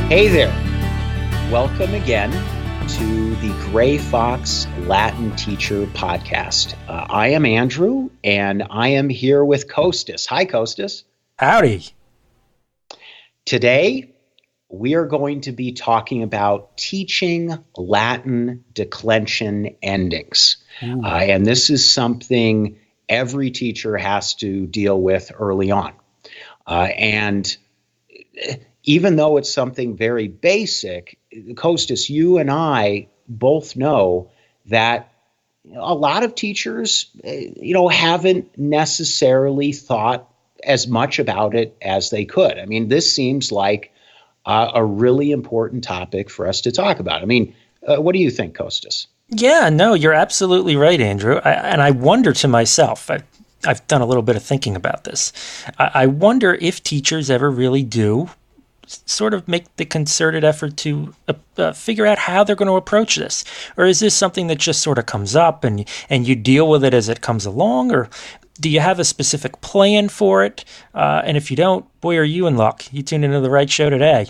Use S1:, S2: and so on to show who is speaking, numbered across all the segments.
S1: Hey there. Welcome again to the Gray Fox Latin Teacher Podcast. I am Andrew, and I am here with Costas. Hi, Costas.
S2: Howdy.
S1: Today, we are going to be talking about teaching Latin declension endings. And this is something every teacher has to deal with early on. And even though it's something very basic, Costas, you and I both know that a lot of teachers, haven't necessarily thought as much about it as they could. I mean, this seems like a really important topic for us to talk about. I mean, what do you think, Costas?
S2: Yeah, no, you're absolutely right, Andrew. I wonder to myself, I've done a little bit of thinking about this. I wonder if teachers ever really do sort of make the concerted effort to figure out how they're going to approach this? Or is this something that just sort of comes up and you deal with it as it comes along? Or do you have a specific plan for it? And if you don't, boy, are you in luck. You tuned into the right show today.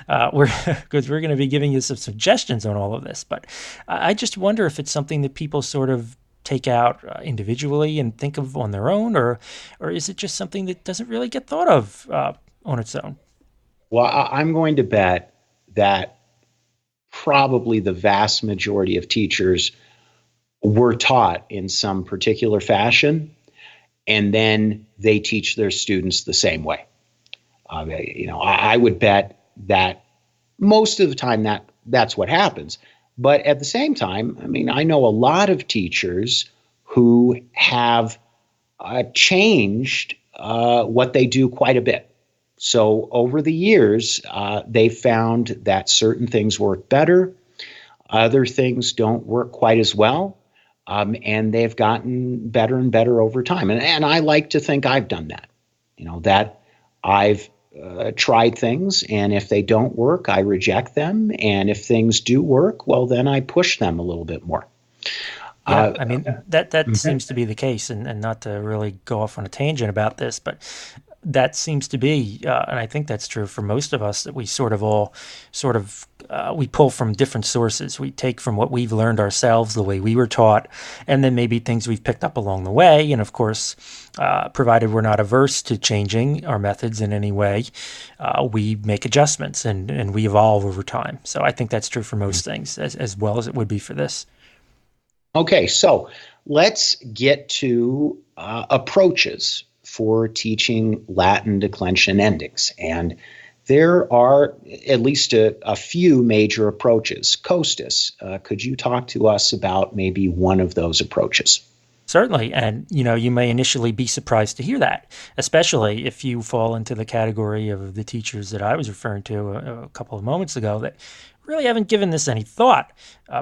S2: Because we're going to be giving you some suggestions on all of this. But I just wonder if it's something that people sort of take out individually and think of on their own, or is it just something that doesn't really get thought of on its own?
S1: Well, I'm going to bet that probably the vast majority of teachers were taught in some particular fashion, and then they teach their students the same way. I would bet that most of the time that's what happens. But at the same time, I mean, I know a lot of teachers who have changed what they do quite a bit. So over the years, they found that certain things work better, other things don't work quite as well, and they've gotten better and better over time. And I like to think I've done that, that I've tried things, and if they don't work, I reject them. And if things do work, well, then I push them a little bit more.
S2: Yeah, I mean, that seems to be the case, and not to really go off on a tangent about this, but that seems to be, and I think that's true for most of us, that we we pull from different sources. We take from what we've learned ourselves, the way we were taught, and then maybe things we've picked up along the way. And of course, provided we're not averse to changing our methods in any way, we make adjustments and we evolve over time. So I think that's true for most things, as well as it would be for this.
S1: Okay, so let's get to approaches for teaching Latin declension endings. And there are at least a few major approaches. Costas, could you talk to us about maybe one of those approaches?
S2: Certainly. And, you may initially be surprised to hear that, especially if you fall into the category of the teachers that I was referring to a couple of moments ago that really haven't given this any thought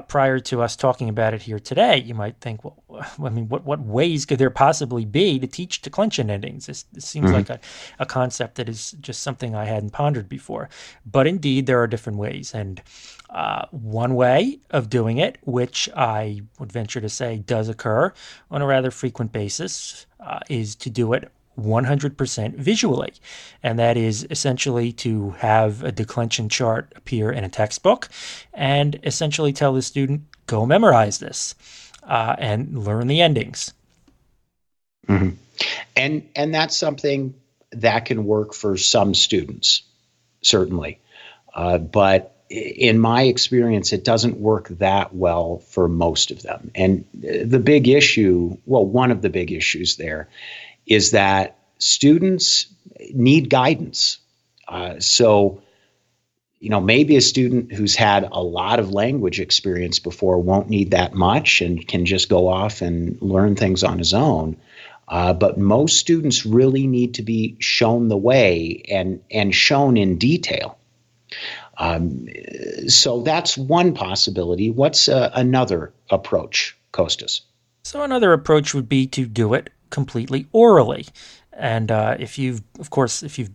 S2: prior to us talking about it here today. You might think, well, I mean, what ways could there possibly be to teach declension endings? This seems like a concept that is just something I hadn't pondered before. But indeed, there are different ways. And one way of doing it, which I would venture to say does occur on a rather frequent basis, is to do it 100% visually. And that is essentially to have a declension chart appear in a textbook and essentially tell the student, go memorize this and learn the endings.
S1: Mm-hmm. And that's something that can work for some students, certainly. But in my experience, it doesn't work that well for most of them. And the big issue, one of the big issues there is that students need guidance. So maybe a student who's had a lot of language experience before won't need that much and can just go off and learn things on his own. But most students really need to be shown the way and shown in detail. So that's one possibility. What's another approach, Costas?
S2: So another approach would be to do it completely orally. And if you've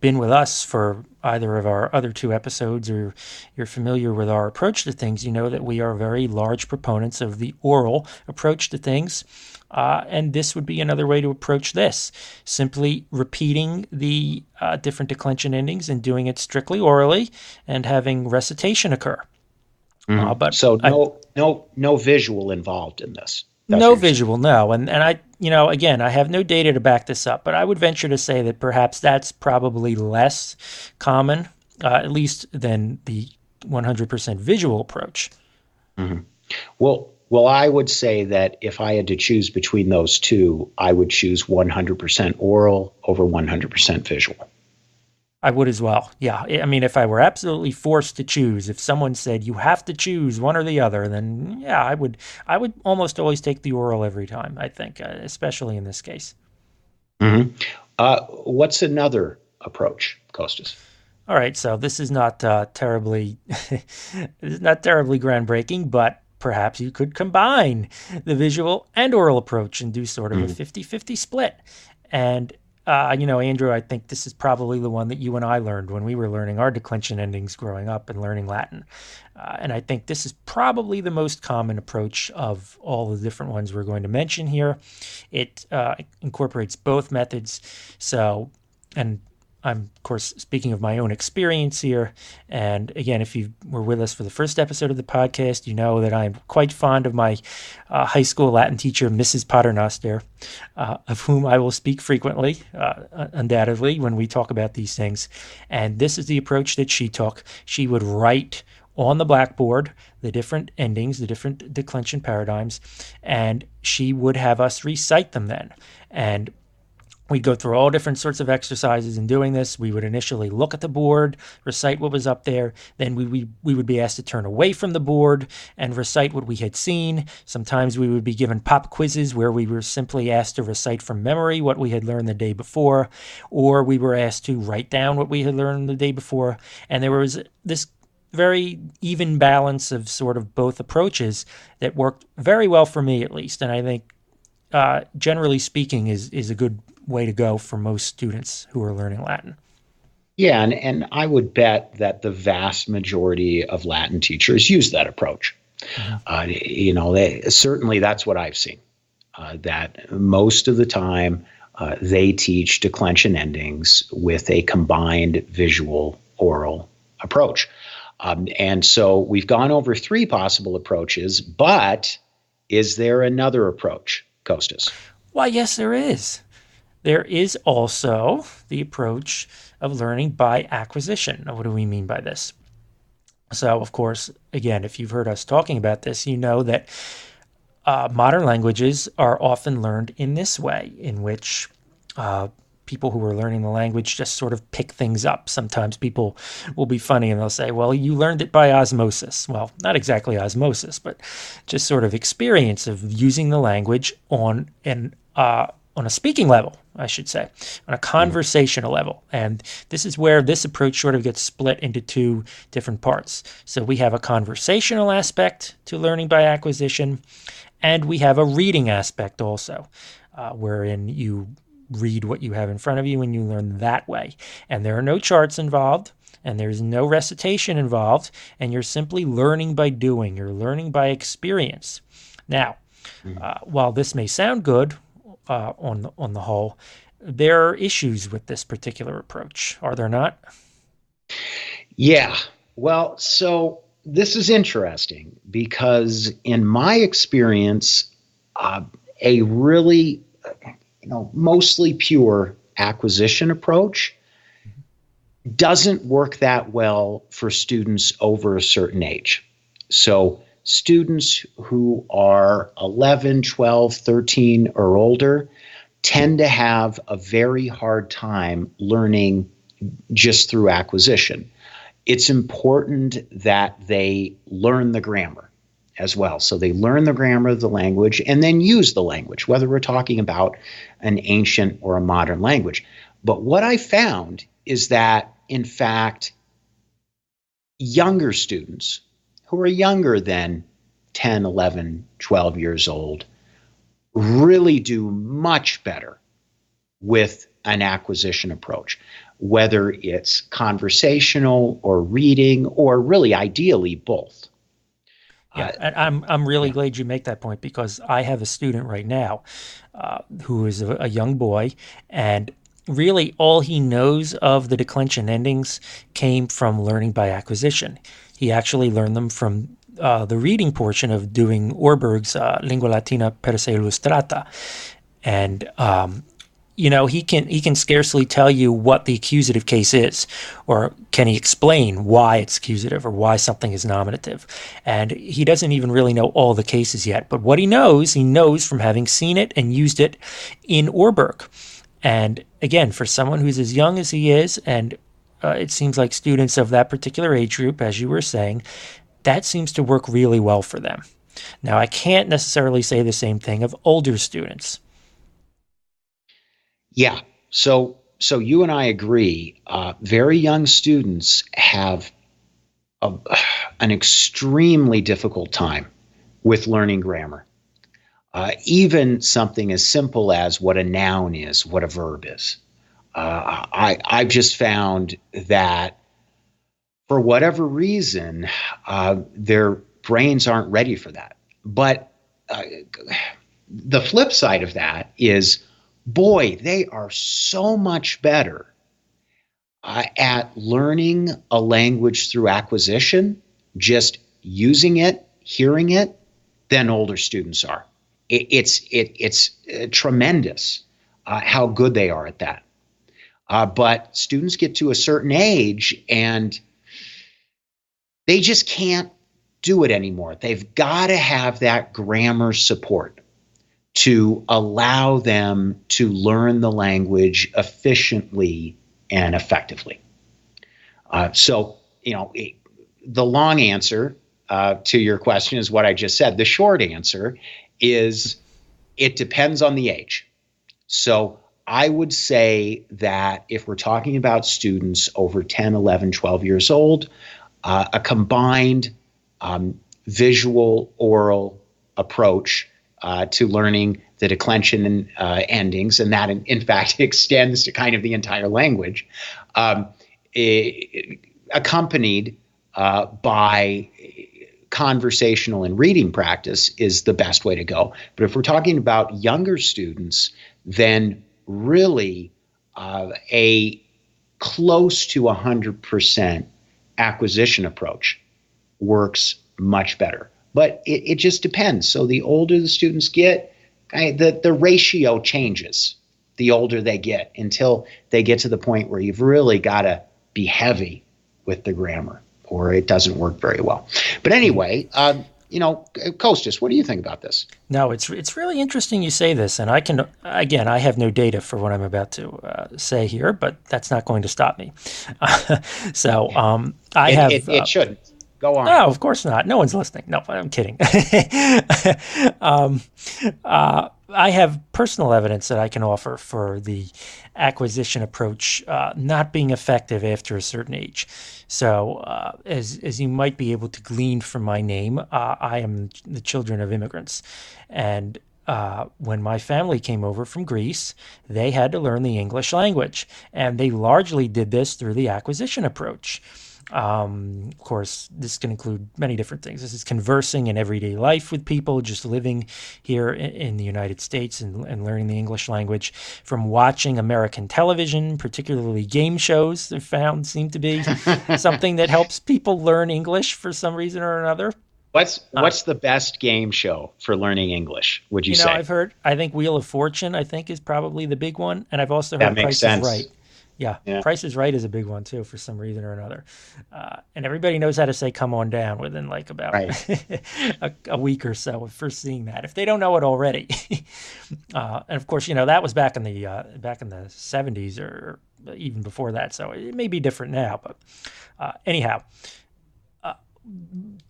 S2: been with us for either of our other two episodes, or you're familiar with our approach to things, you know that we are very large proponents of the oral approach to things. And this would be another way to approach this, simply repeating the different declension endings and doing it strictly orally and having recitation occur. But
S1: So no visual involved in this. That's
S2: no
S1: what you're saying.
S2: visual, no. And I, again, I have no data to back this up, but I would venture to say that perhaps that's probably less common, at least than the 100% visual approach.
S1: Well, I would say that if I had to choose between those two, I would choose 100% oral over 100% visual.
S2: I would as well. Yeah. I mean, if I were absolutely forced to choose, if someone said you have to choose one or the other, then yeah, I would almost always take the oral every time, I think, especially in this case.
S1: What's another approach, Costas?
S2: All right. So this is not terribly, this is not terribly groundbreaking, but perhaps you could combine the visual and oral approach and do sort of a 50-50 split. And Andrew, I think this is probably the one that you and I learned when we were learning our declension endings growing up and learning Latin. And I think this is probably the most common approach of all the different ones we're going to mention here. It incorporates both methods. So, and I'm, of course, speaking of my own experience here. And again, if you were with us for the first episode of the podcast, you know that I'm quite fond of my high school Latin teacher, Mrs. Paternoster, of whom I will speak frequently, undoubtedly, when we talk about these things. And this is the approach that she took. She would write on the blackboard the different endings, the different declension paradigms, and she would have us recite them then. And we'd go through all different sorts of exercises in doing this. We would initially look at the board, recite what was up there. Then we would be asked to turn away from the board and recite what we had seen. Sometimes we would be given pop quizzes where we were simply asked to recite from memory what we had learned the day before, or we were asked to write down what we had learned the day before. And there was this very even balance of sort of both approaches that worked very well for me, at least. And I think, generally speaking, is a good way to go for most students who are learning Latin.
S1: Yeah, and I would bet that the vast majority of Latin teachers use that approach. Certainly that's what I've seen, that most of the time they teach declension endings with a combined visual oral approach. And so we've gone over three possible approaches, but is there another approach, Costas?
S2: Why, yes, there is. There is also the approach of learning by acquisition. Now, what do we mean by this? So, of course, again, if you've heard us talking about this, you know that modern languages are often learned in this way, in which people who are learning the language just sort of pick things up. Sometimes people will be funny and they'll say, well, you learned it by osmosis. Well, not exactly osmosis, but just sort of experience of using the language on a speaking level, I should say, on a conversational level. And this is where this approach sort of gets split into two different parts. So we have a conversational aspect to learning by acquisition, and we have a reading aspect also, wherein you read what you have in front of you and you learn that way. And there are no charts involved, and there's no recitation involved, and you're simply learning by doing. You're learning by experience. Now, while this may sound good, on the whole, there are issues with this particular approach, are there not?
S1: Yeah. Well, so this is interesting because in my experience, a really, mostly pure acquisition approach doesn't work that well for students over a certain age. So students who are 11, 12, 13 or older tend to have a very hard time learning just through acquisition. It's important that they learn the grammar as well. So they learn the grammar of the language and then use the language, whether we're talking about an ancient or a modern language. But what I found is that, in fact, younger students who are younger than 10, 11, 12 years old really do much better with an acquisition approach, whether it's conversational or reading, or really ideally both.
S2: Yeah, and I'm really
S1: Yeah.
S2: glad you make that point because I have a student right now who is a young boy, and really all he knows of the declension endings came from learning by acquisition. He actually learned them from the reading portion of doing Orberg's Lingua Latina per se illustrata, and he can scarcely tell you what the accusative case is, or can he explain why it's accusative or why something is nominative. And he doesn't even really know all the cases yet. But what he knows from having seen it and used it in Orberg. And again, for someone who's as young as he is, and it seems like students of that particular age group, as you were saying, that seems to work really well for them. Now, I can't necessarily say the same thing of older students.
S1: Yeah. So you and I agree. Very young students have a, an extremely difficult time with learning grammar. Even something as simple as what a noun is, what a verb is. I've just found that for whatever reason, their brains aren't ready for that. But uh, the flip side of that is, boy, they are so much better at learning a language through acquisition, just using it, hearing it, than older students are. It's tremendous how good they are at that. But students get to a certain age and they just can't do it anymore. They've got to have that grammar support to allow them to learn the language efficiently and effectively. The long answer to your question is what I just said. The short answer is it depends on the age. So I would say that if we're talking about students over 10, 11, 12 years old, a combined visual oral approach to learning the declension endings, and that in fact extends to kind of the entire language, accompanied by conversational and reading practice is the best way to go. But if we're talking about younger students, then really a close to 100% acquisition approach works much better. But it just depends. So the older the students get, the ratio changes the older they get until they get to the point where you've really got to be heavy with the grammar or it doesn't work very well. But anyway, Kostas, what do you think about this?
S2: No, it's really interesting you say this, and I have no data for what I'm about to say here, but that's not going to stop me.
S1: It shouldn't. Go on.
S2: No, of course not. No one's listening. No, I'm kidding. I have personal evidence that I can offer for the acquisition approach not being effective after a certain age. So, as you might be able to glean from my name, I am the children of immigrants, and when my family came over from Greece, they had to learn the English language, and they largely did this through the acquisition approach. Of course, this can include many different things. This is conversing in everyday life with people, just living here in the United States and learning the English language from watching American television, particularly game shows. They've found seem to be something that helps people learn English for some reason or another.
S1: What's the best game show for learning English, would you say?
S2: I think Wheel of Fortune, I think, is probably the big one. And I've also
S1: That
S2: heard
S1: makes
S2: Price
S1: sense.
S2: is Right. Yeah, Price is Right is a big one too for some reason or another. And everybody knows how to say "come on down" within like about a week or so of first seeing that, if they don't know it already. And of course, that was back in the 70s or even before that, so it may be different now. But anyhow,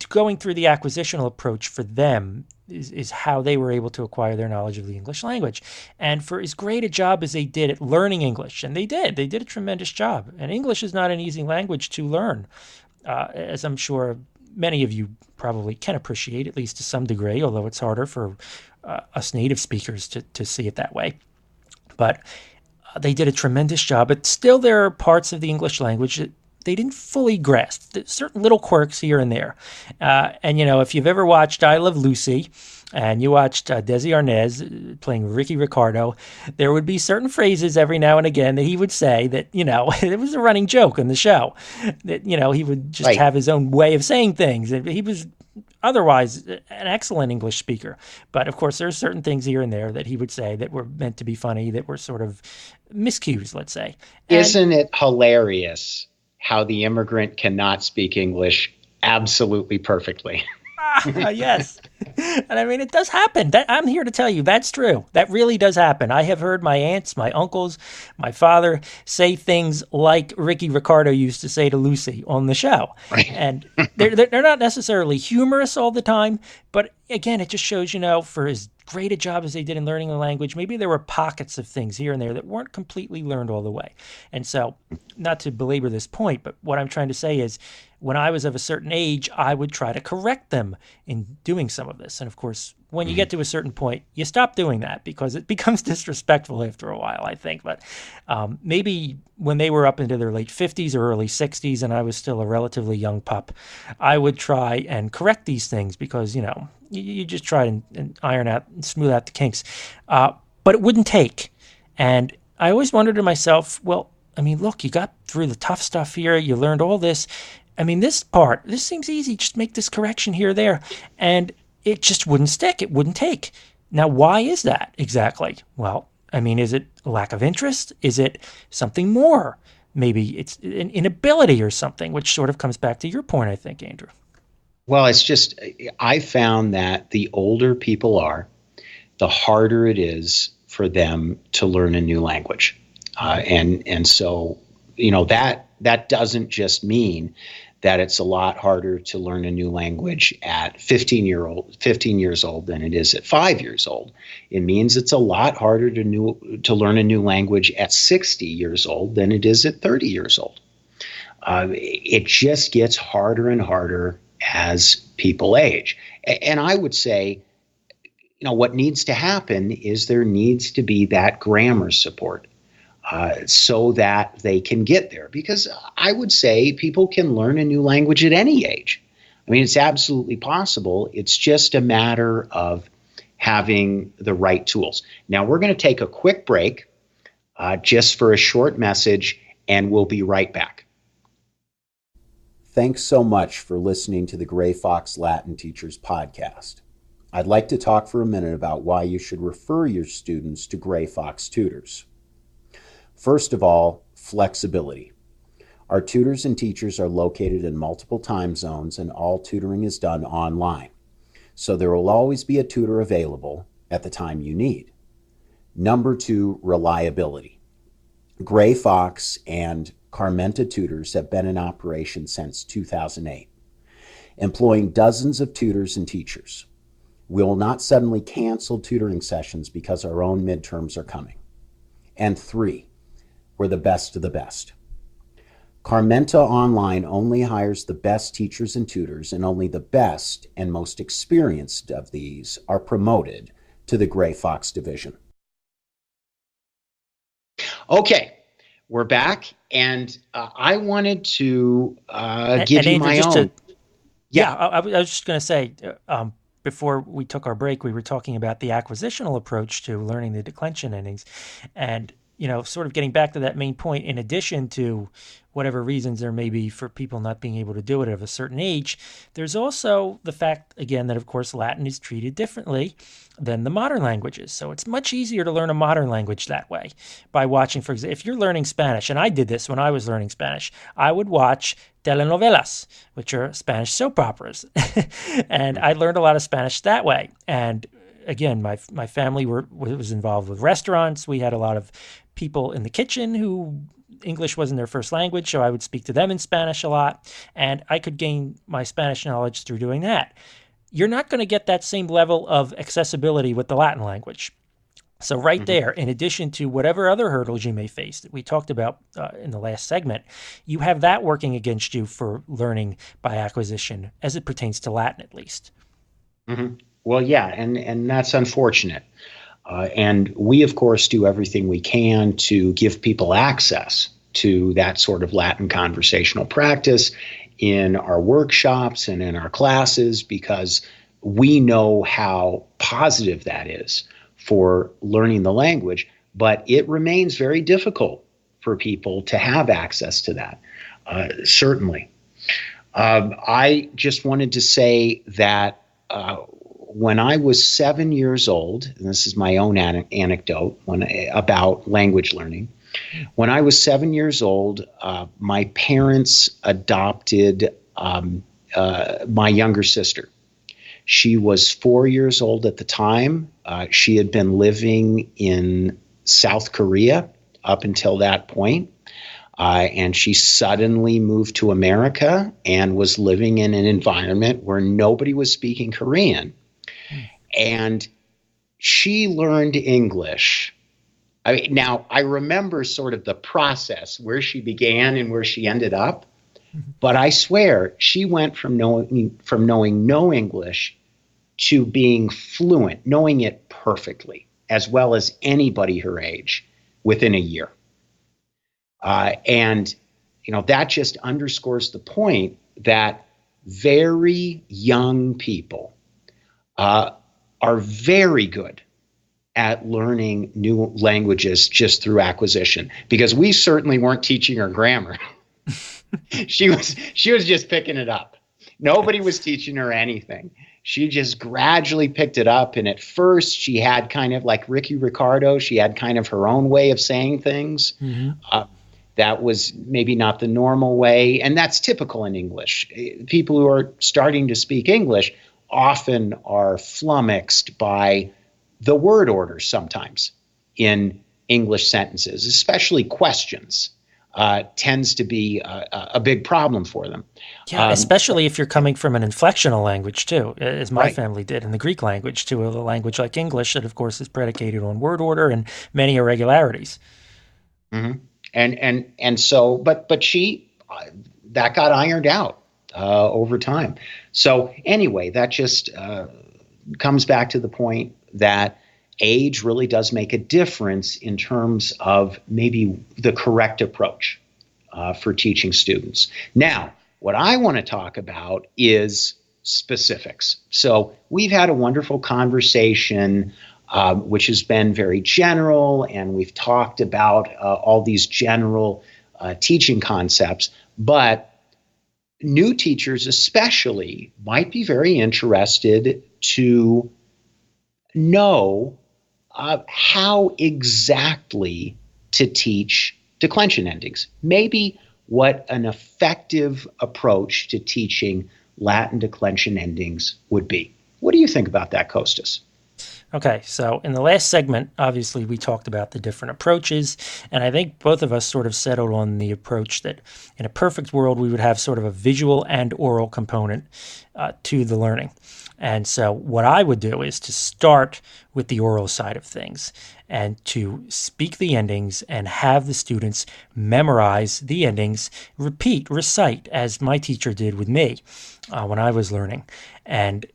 S2: going through the acquisitional approach for them is how they were able to acquire their knowledge of the English language. And for as great a job as they did at learning English, and they did a tremendous job. And English is not an easy language to learn, as I'm sure many of you probably can appreciate, at least to some degree, although it's harder for us native speakers to see it that way. But They did a tremendous job, but still there are parts of the English language that they didn't fully grasp. There's certain little quirks here and there. And, if you've ever watched I Love Lucy and you watched Desi Arnaz playing Ricky Ricardo, there would be certain phrases every now and again that he would say that, it was a running joke in the show. That, he would just
S1: Right.
S2: have his own way of saying things. And he was otherwise an excellent English speaker. But of course, there's certain things here and there that he would say that were meant to be funny, that were sort of miscues, let's say. And
S1: Isn't it hilarious how the immigrant cannot speak English absolutely perfectly?
S2: yes. And I mean, it does happen. I'm here to tell you that's true. That really does happen. I have heard my aunts, my uncles, my father say things like Ricky Ricardo used to say to Lucy on the show.
S1: Right.
S2: And they're not necessarily humorous all the time, but again, it just shows, for as great a job as they did in learning the language, maybe there were pockets of things here and there that weren't completely learned all the way. And so, not to belabor this point, but what I'm trying to say is when I was of a certain age, I would try to correct them in doing some of this. And of course, when you get to a certain point, you stop doing that because it becomes disrespectful after a while, I think. But maybe when they were up into their late 50s or early 60s and I was still a relatively young pup, I would try and correct these things because, you just try and iron out and smooth out the kinks. But it wouldn't take. And I always wondered to myself, well, I mean, look, you got through the tough stuff here. You learned all this. I mean, this seems easy. Just make this correction here or there. And it just wouldn't stick. It wouldn't take. Now, why is that exactly? Well, I mean, is it a lack of interest? Is it something more? Maybe it's an inability or something, which sort of comes back to your point, I think, Andrew.
S1: Well, it's just, I found that the older people are, the harder it is for them to learn a new language. And so, that doesn't just mean that it's a lot harder to learn a new language at 15 years old than it is at 5 years old. It means it's a lot harder to learn a new language at 60 years old than it is at 30 years old. It just gets harder and harder as people age. And I would say, what needs to happen is there needs to be that grammar support so that they can get there. Because I would say people can learn a new language at any age. I mean, it's absolutely possible. It's just a matter of having the right tools. Now, we're going to take a quick break just for a short message, and we'll be right back. Thanks so much for listening to the Gray Fox Latin Teachers podcast. I'd like to talk for a minute about why you should refer your students to Gray Fox Tutors. First of all, flexibility. Our tutors and teachers are located in multiple time zones and all tutoring is done online. So there will always be a tutor available at the time you need. Number two, reliability. Gray Fox and Carmenta Tutors have been in operation since 2008, employing dozens of tutors and teachers. We will not suddenly cancel tutoring sessions because our own midterms are coming. And three, we're the best of the best. Carmenta Online only hires the best teachers and tutors, and only the best and most experienced of these are promoted to the Gray Fox division. Okay, we're back, and I wanted to give you
S2: Andrew,
S1: my own.
S2: I was just going to say, before we took our break, we were talking about the acquisitional approach to learning the declension endings. And, sort of getting back to that main point, in addition to whatever reasons there may be for people not being able to do it at a certain age, there's also the fact, again, that, of course, Latin is treated differently than the modern languages. So it's much easier to learn a modern language that way by watching, for example, if you're learning Spanish, and I did this when I was learning Spanish, I would watch telenovelas, which are Spanish soap operas. And I learned a lot of Spanish that way. And again, my family was involved with restaurants. We had a lot of people in the kitchen who English wasn't their first language, so I would speak to them in Spanish a lot, and I could gain my Spanish knowledge through doing that. You're not going to get that same level of accessibility with the Latin language. So right there, in addition to whatever other hurdles you may face that we talked about in the last segment, you have that working against you for learning by acquisition, as it pertains to Latin at least.
S1: Mm-hmm. Well, yeah, and that's unfortunate. And we, of course, do everything we can to give people access to that sort of Latin conversational practice in our workshops and in our classes, because we know how positive that is for learning the language. But it remains very difficult for people to have access to that, certainly. I just wanted to say that when I was 7 years old, and this is my own anecdote about language learning, when I was 7 years old, my parents adopted my younger sister. She was 4 years old at the time. She had been living in South Korea up until that point. And she suddenly moved to America and was living in an environment where nobody was speaking Korean. And she learned English. Now, I remember sort of the process, where she began and where she ended up. But I swear, she went from knowing no English to being fluent, knowing it perfectly, as well as anybody her age, within a year. And that just underscores the point that very young people are very good at learning new languages just through acquisition, because we certainly weren't teaching her grammar. She was just picking it up. Nobody was teaching her anything. She just gradually picked it up. And at first she had kind of like Ricky Ricardo. She had kind of her own way of saying things. Mm-hmm. That was maybe not the normal way. And that's typical in English. People who are starting to speak English often are flummoxed by the word order sometimes in English sentences, especially questions. Tends to be a big problem for them.
S2: Yeah, especially if you're coming from an inflectional language too, as my family did in the Greek language, to a language like English that, of course, is predicated on word order and many irregularities.
S1: Mm-hmm. And so, but she that got ironed out over time. So anyway, that just comes back to the point that age really does make a difference in terms of maybe the correct approach for teaching students. Now, what I want to talk about is specifics. So we've had a wonderful conversation, which has been very general, and we've talked about all these general teaching concepts, but new teachers especially might be very interested to know how exactly to teach declension endings. Maybe what an effective approach to teaching Latin declension endings would be. What do you think about that, Kostas?
S2: Okay, so in the last segment, obviously, we talked about the different approaches, and I think both of us sort of settled on the approach that in a perfect world, we would have sort of a visual and oral component to the learning. And so what I would do is to start with the oral side of things and to speak the endings and have the students memorize the endings, recite, as my teacher did with me when I was learning. And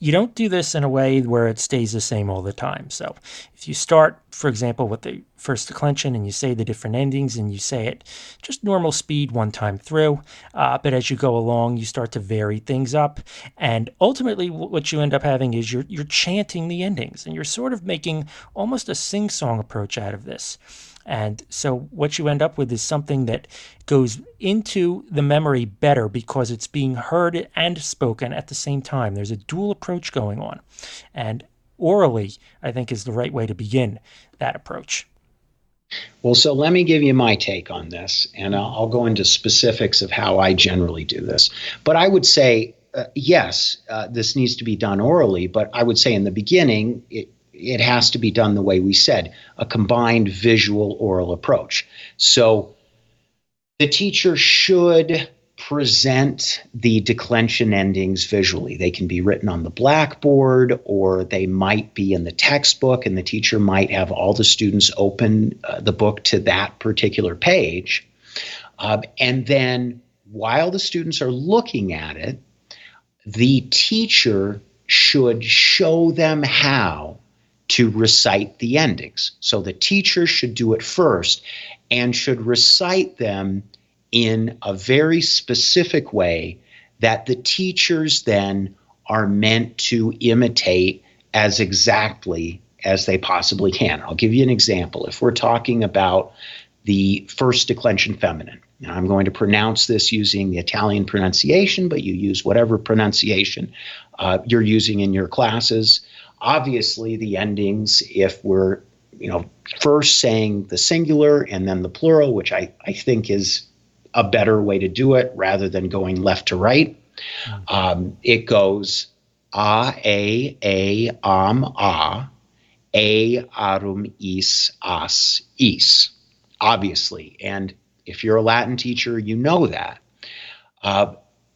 S2: you don't do this in a way where it stays the same all the time. So if you start, for example, with the first declension and you say the different endings and you say it just normal speed one time through, but as you go along, you start to vary things up. And ultimately, what you end up having is you're chanting the endings and you're sort of making almost a sing-song approach out of this. And so what you end up with is something that goes into the memory better because it's being heard and spoken at the same time. There's a dual approach going on. And orally, I think, is the right way to begin that approach.
S1: Well, so let me give you my take on this, and I'll go into specifics of how I generally do this. But I would say, yes, this needs to be done orally, but I would say in the beginning, it has to be done the way we said, a combined visual oral approach. So the teacher should present the declension endings visually. They can be written on the blackboard, or they might be in the textbook, and the teacher might have all the students open the book to that particular page. And then while the students are looking at it, the teacher should show them how to recite the endings. So the teacher should do it first and should recite them in a very specific way that the teachers then are meant to imitate as exactly as they possibly can. I'll give you an example. If we're talking about the first declension feminine, and I'm going to pronounce this using the Italian pronunciation, but you use whatever pronunciation you're using in your classes. Obviously, the endings, if we're first saying the singular and then the plural, which I think is a better way to do it rather than going left to right, it goes a, arum, is, as, is, obviously. And if you're a Latin teacher, you know that.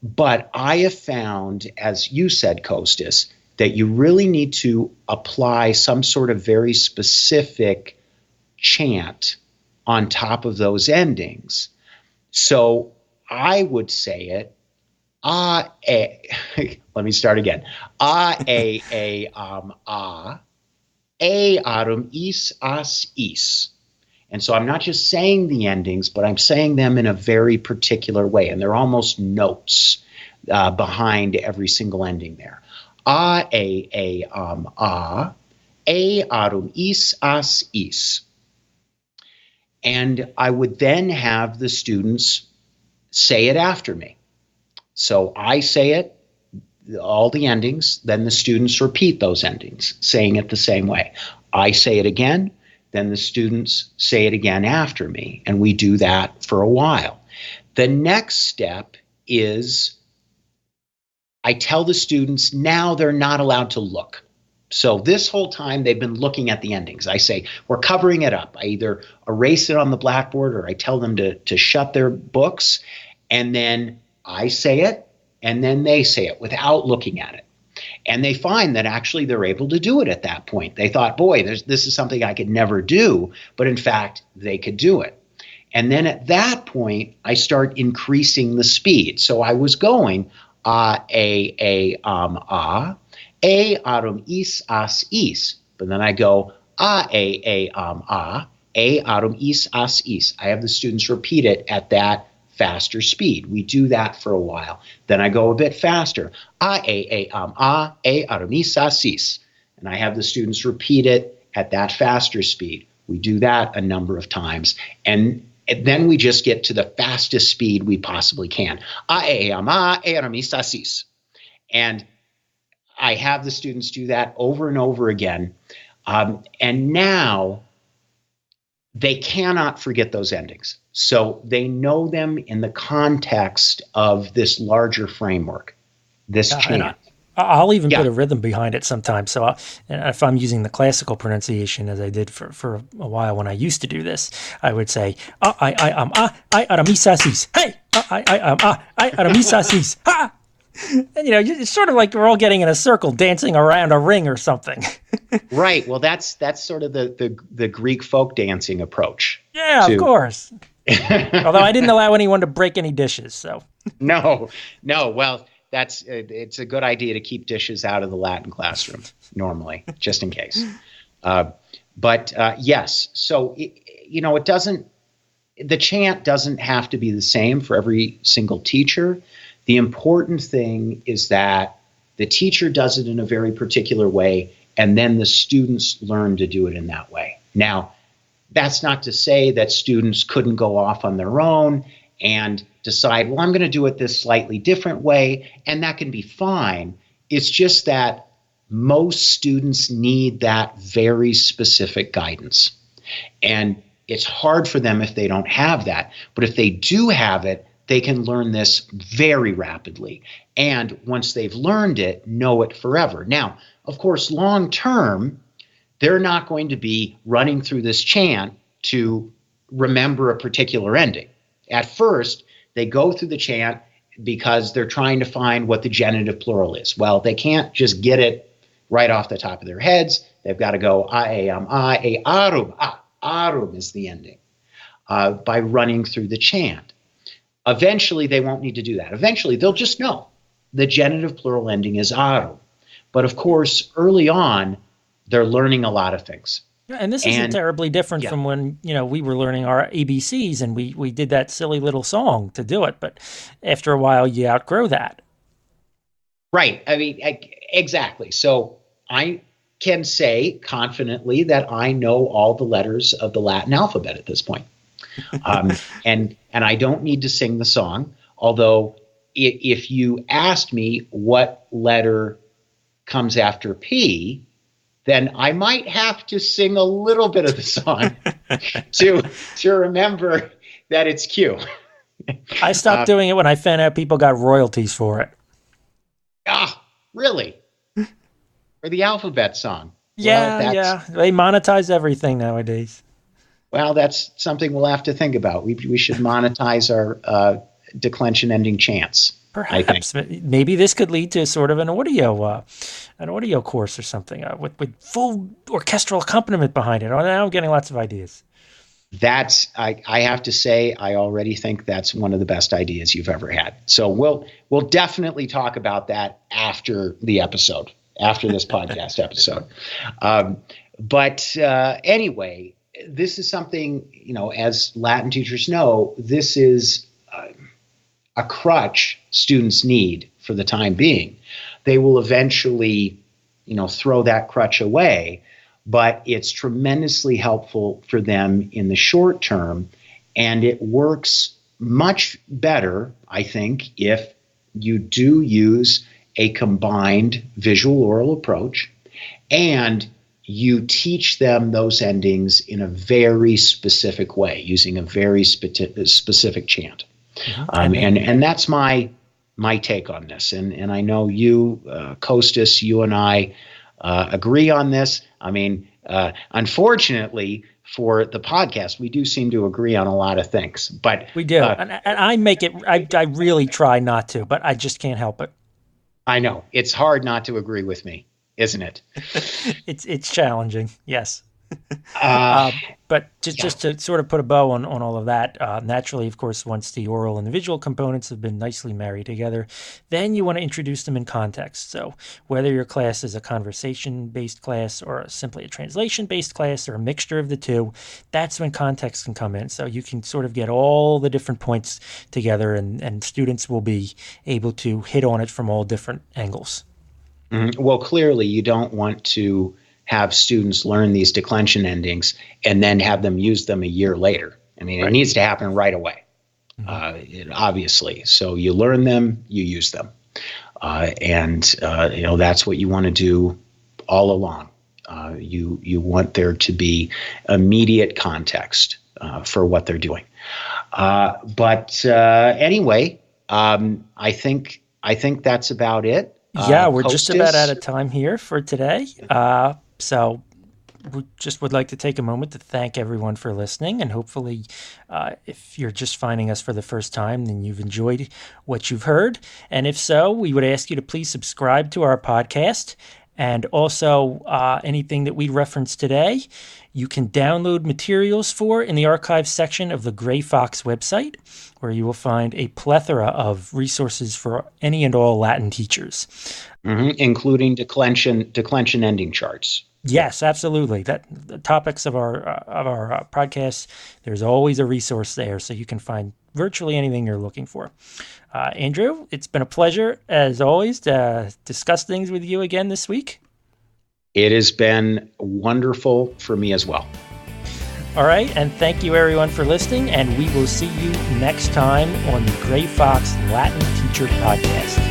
S1: But I have found, as you said, Kostas, that you really need to apply some sort of very specific chant on top of those endings. So I would say it, let me start again. Arum, is, as, is. And so I'm not just saying the endings, but I'm saying them in a very particular way. And they're almost notes behind every single ending there. Arum, is, as, is. And I would then have the students say it after me. So I say it, all the endings, then the students repeat those endings, saying it the same way. I say it again, then the students say it again after me, and we do that for a while. The next step is I tell the students now they're not allowed to look. So this whole time they've been looking at the endings. I say, we're covering it up. I either erase it on the blackboard or I tell them to shut their books, and then I say it, and then they say it without looking at it. And they find that actually they're able to do it at that point. They thought, boy, this is something I could never do, but in fact, they could do it. And then at that point, I start increasing the speed. So I was going, arum, is, as, is. But then I go, arum, is, as, is. I have the students repeat it at that faster speed. We do that for a while. Then I go a bit faster. Arum, is, as, is. And I have the students repeat it at that faster speed. We do that a number of times. And then we just get to the fastest speed we possibly can. Arum, is, as, is. And I have the students do that over and over again. And now they cannot forget those endings. So they know them in the context of this larger framework, this chant.
S2: I'll even put a rhythm behind it sometimes. So if I'm using the classical pronunciation, as I did for a while when I used to do this, I would say, I aramisasis. Hey, I aramisasis. Ha! And, it's sort of like we're all getting in a circle, dancing around a ring or something.
S1: Right. Well, that's sort of the Greek folk dancing approach.
S2: Yeah, of course. Although I didn't allow anyone to break any dishes, so. No.
S1: Well, it's a good idea to keep dishes out of the Latin classroom normally, just in case. But yes, so it doesn't. The chant doesn't have to be the same for every single teacher. The important thing is that the teacher does it in a very particular way, and then the students learn to do it in that way. Now, that's not to say that students couldn't go off on their own and decide, well, I'm going to do it this slightly different way, and that can be fine. It's just that most students need that very specific guidance. And it's hard for them if they don't have that. But if they do have it, they can learn this very rapidly. And once they've learned it, know it forever. Now, of course, long term, they're not going to be running through this chant to remember a particular ending. At first, they go through the chant because they're trying to find what the genitive plural is. Well, they can't just get it right off the top of their heads. They've got to go, arum is the ending, by running through the chant. Eventually, they won't need to do that. Eventually, they'll just know the genitive plural ending is arum. But of course, early on, They're learning a lot of things.
S2: And this isn't terribly different from when, we were learning our ABCs and we did that silly little song to do it. But after a while, you outgrow that.
S1: Right. I mean, exactly. So I can say confidently that I know all the letters of the Latin alphabet at this point. And I don't need to sing the song. Although if you asked me what letter comes after P, then I might have to sing a little bit of the song to remember that it's Q.
S2: I stopped doing it when I found out people got royalties for it.
S1: Ah, really? For the alphabet song?
S2: Yeah. They monetize everything nowadays.
S1: Well, that's something we'll have to think about. We should monetize our declension ending chants.
S2: Perhaps. Maybe this could lead to sort of an audio course or something with full orchestral accompaniment behind it. Now I'm getting lots of ideas.
S1: I have to say, I already think that's one of the best ideas you've ever had. So we'll definitely talk about that after the episode, after this podcast episode. But anyway, this is something, as Latin teachers know, this is a crutch students need for the time being. They will eventually, throw that crutch away, but it's tremendously helpful for them in the short term. And it works much better, I think, if you do use a combined visual oral approach and you teach them those endings in a very specific way, using a very specific chant. And that's my take on this. And I know you, Kostas, you and I agree on this. I mean, unfortunately for the podcast, we do seem to agree on a lot of things. But
S2: we do, and I make it. I really try not to, but I just can't help it.
S1: I know it's hard not to agree with me, isn't it?
S2: It's challenging. Yes. But just to sort of put a bow on all of that, naturally, of course, once the oral and the visual components have been nicely married together, then you want to introduce them in context. So whether your class is a conversation-based class or simply a translation-based class or a mixture of the two, that's when context can come in. So you can sort of get all the different points together and students will be able to hit on it from all different angles.
S1: Mm-hmm. Well, clearly you don't want to have students learn these declension endings and then have them use them a year later. I mean, It needs to happen right away, obviously. So you learn them, you use them. That's what you want to do all along. You want there to be immediate context for what they're doing. Anyway, I think that's about it.
S2: We're just about out of time here for today. So we just would like to take a moment to thank everyone for listening. And hopefully, if you're just finding us for the first time, then you've enjoyed what you've heard. And if so, we would ask you to please subscribe to our podcast. And also, anything that we referenced today, you can download materials for in the archives section of the Gray Fox website, where you will find a plethora of resources for any and all Latin teachers.
S1: Including declension ending charts.
S2: Yes, absolutely. The topics of our podcasts, there's always a resource there, so you can find virtually anything you're looking for. Andrew, it's been a pleasure, as always, to discuss things with you again this week.
S1: It has been wonderful for me as well.
S2: All right, and thank you everyone for listening, and we will see you next time on the Gray Fox Latin Teacher Podcast.